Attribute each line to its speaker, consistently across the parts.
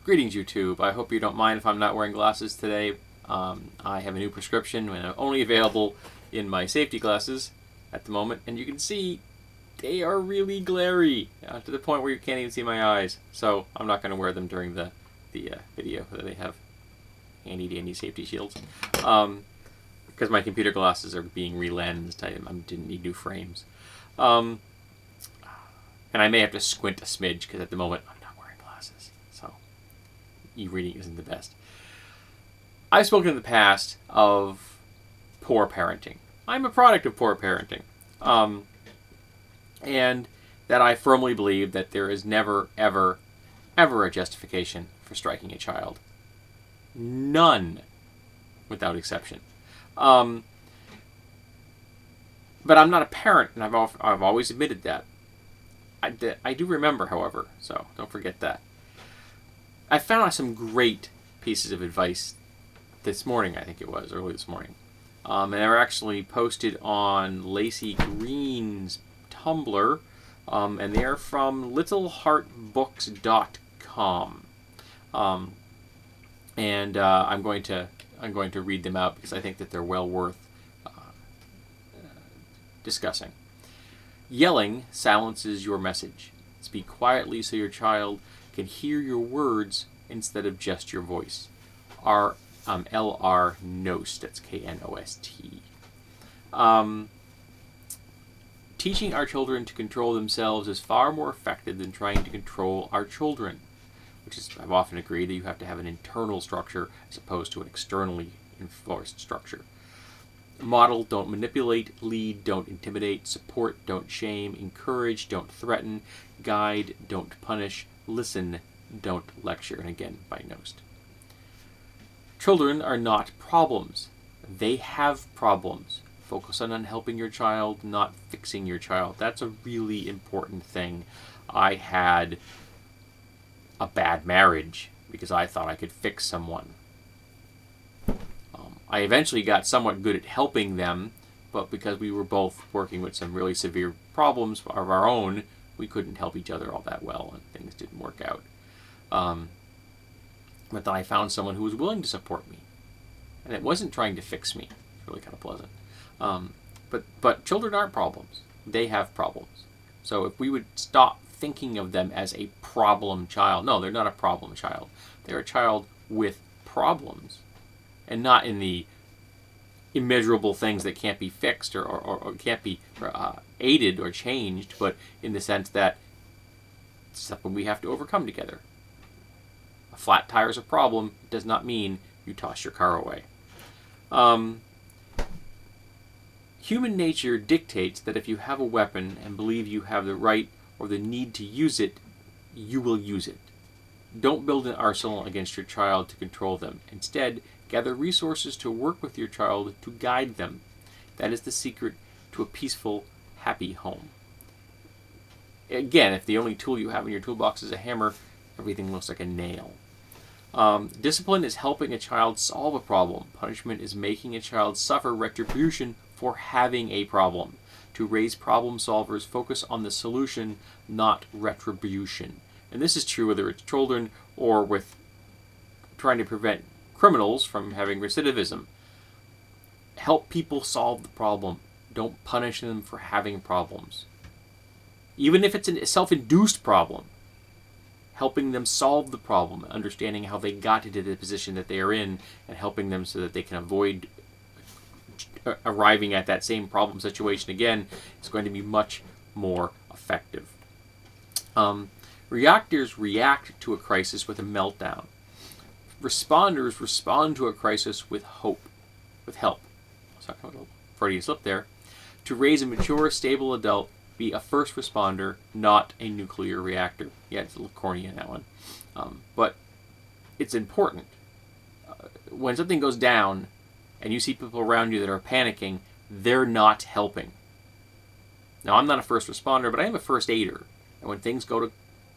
Speaker 1: Greetings, YouTube. I hope you don't mind if I'm not wearing glasses today. I have a new prescription and only available in my safety glasses at the moment, and you can see they are really glary to the point where you can't even see my eyes. So I'm not going to wear them during the video. They have handy dandy safety shields because my computer glasses are being relensed. I didn't need new frames, and I may have to squint a smidge because at the moment I'm not wearing glasses. So e-reading isn't the best. I've spoken in the past of poor parenting. I'm a product of poor parenting. And that I firmly believe that there is never, ever, ever a justification for striking a child. None, without exception. But I'm not a parent, and I've always admitted that. I do remember, however, so don't forget that. I found out some great pieces of advice this morning, I think it was, early this morning. And they were actually posted on Lacey Green's Tumblr, and they're from littleheartbooks.com. And I'm going to read them out because I think that they're well worth discussing. Yelling silences your message. Speak quietly so your child can hear your words instead of just your voice. L.R. Knost. That's K-N-O-S-T. Teaching our children to control themselves is far more effective than trying to control our children, which is, I've often agreed that you have to have an internal structure as opposed to an externally enforced structure. Model, don't manipulate. Lead, don't intimidate. Support, don't shame. Encourage, don't threaten. Guide, don't punish. Listen, don't lecture. And again, by Knost. Children are not problems. They have problems. Focus on helping your child, not fixing your child. That's a really important thing. I had a bad marriage because I thought I could fix someone. I eventually got somewhat good at helping them, but because we were both working with some really severe problems of our own, we couldn't help each other all that well, and things didn't work out. But then I found someone who was willing to support me, and it wasn't trying to fix me. It's really kind of pleasant. But children aren't problems. They have problems. So if we would stop thinking of them as a problem child, no, they're not a problem child. They're a child with problems, and not in the immeasurable things that can't be fixed or can't be aided or changed, but in the sense that it's something we have to overcome together. A flat tire is a problem. It does not mean you toss your car away. Human nature dictates that if you have a weapon and believe you have the right or the need to use it, you will use it. Don't build an arsenal against your child to control them. Instead, gather resources to work with your child to guide them. That is the secret to a peaceful, happy home. Again, if the only tool you have in your toolbox is a hammer, everything looks like a nail. Discipline is helping a child solve a problem. Punishment is making a child suffer retribution for having a problem. To raise problem solvers, focus on the solution, not retribution. And this is true whether it's children or with trying to prevent criminals from having recidivism. Help people solve the problem. Don't punish them for having problems. Even if it's a self-induced problem, helping them solve the problem, understanding how they got into the position that they are in, and helping them so that they can avoid arriving at that same problem situation again is going to be much more effective. Reactors react to a crisis with a meltdown. Responders respond to a crisis with hope, with help. Sorry, a little Freudian slip there. To raise a mature, stable adult, be a first responder, not a nuclear reactor. Yeah, it's a little corny in that one. But it's important. When something goes down and you see people around you that are panicking, they're not helping. Now, I'm not a first responder, but I am a first aider. And when things go to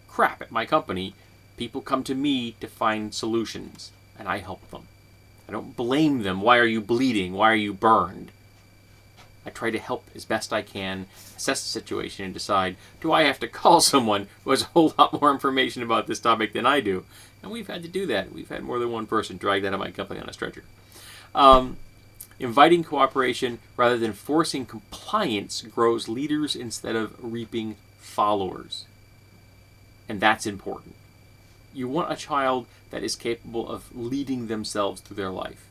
Speaker 1: crap at my company, people come to me to find solutions, and I help them. I don't blame them. Why are you bleeding? Why are you burned? I try to help as best I can, assess the situation, and decide, do I have to call someone who has a whole lot more information about this topic than I do? And we've had to do that. We've had more than one person drag that out of my company on a stretcher. Inviting cooperation rather than forcing compliance grows leaders instead of reaping followers. And that's important. You want a child that is capable of leading themselves through their life,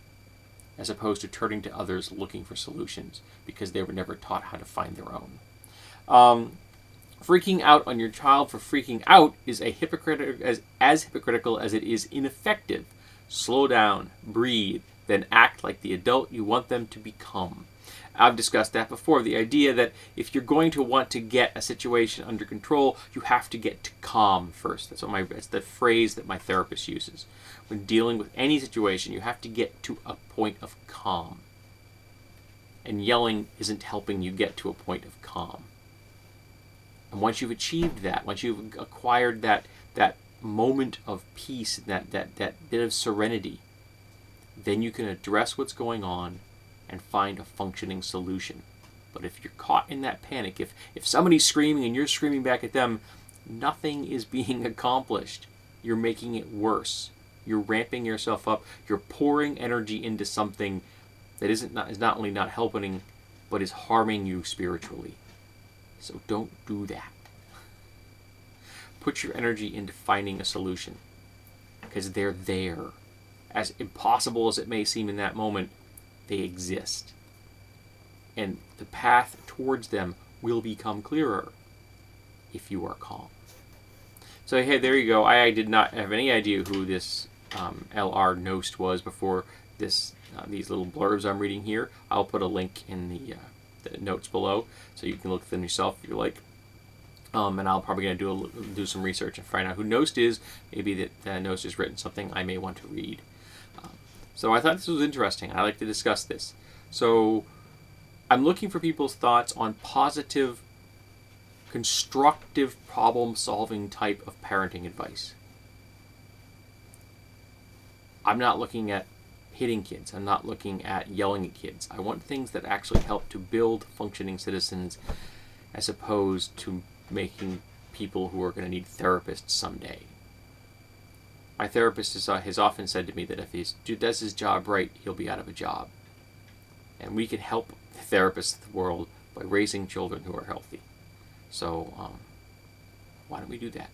Speaker 1: as opposed to turning to others looking for solutions because they were never taught how to find their own. Freaking out on your child for freaking out is as hypocritical as it is ineffective. Slow down, breathe, then act like the adult you want them to become. I've discussed that before, the idea that if you're going to want to get a situation under control, you have to get to calm first. That's the phrase that my therapist uses. When dealing with any situation, you have to get to a point of calm. And yelling isn't helping you get to a point of calm. And once you've achieved that, once you've acquired that moment of peace, that bit of serenity, then you can address what's going on and find a functioning solution. But if you're caught in that panic, if somebody's screaming and you're screaming back at them, nothing is being accomplished. You're making it worse. You're ramping yourself up. You're pouring energy into something that is not only not helping, but is harming you spiritually. So don't do that. Put your energy into finding a solution, because they're there. As impossible as it may seem in that moment, they exist. And the path towards them will become clearer if you are calm. So hey, there you go. I did not have any idea who this L.R. Knost was before these little blurbs I'm reading here. I'll put a link in the notes below so you can look at them yourself if you like. And I'll probably going to do some research and find out who Knost is. Maybe that Knost has written something I may want to read. So I thought this was interesting. I like to discuss this. So I'm looking for people's thoughts on positive, constructive, problem-solving type of parenting advice. I'm not looking at hitting kids. I'm not looking at yelling at kids. I want things that actually help to build functioning citizens as opposed to making people who are going to need therapists someday. My therapist has often said to me that if he does his job right, he'll be out of a job. And we can help the therapists of the world by raising children who are healthy. So why don't we do that?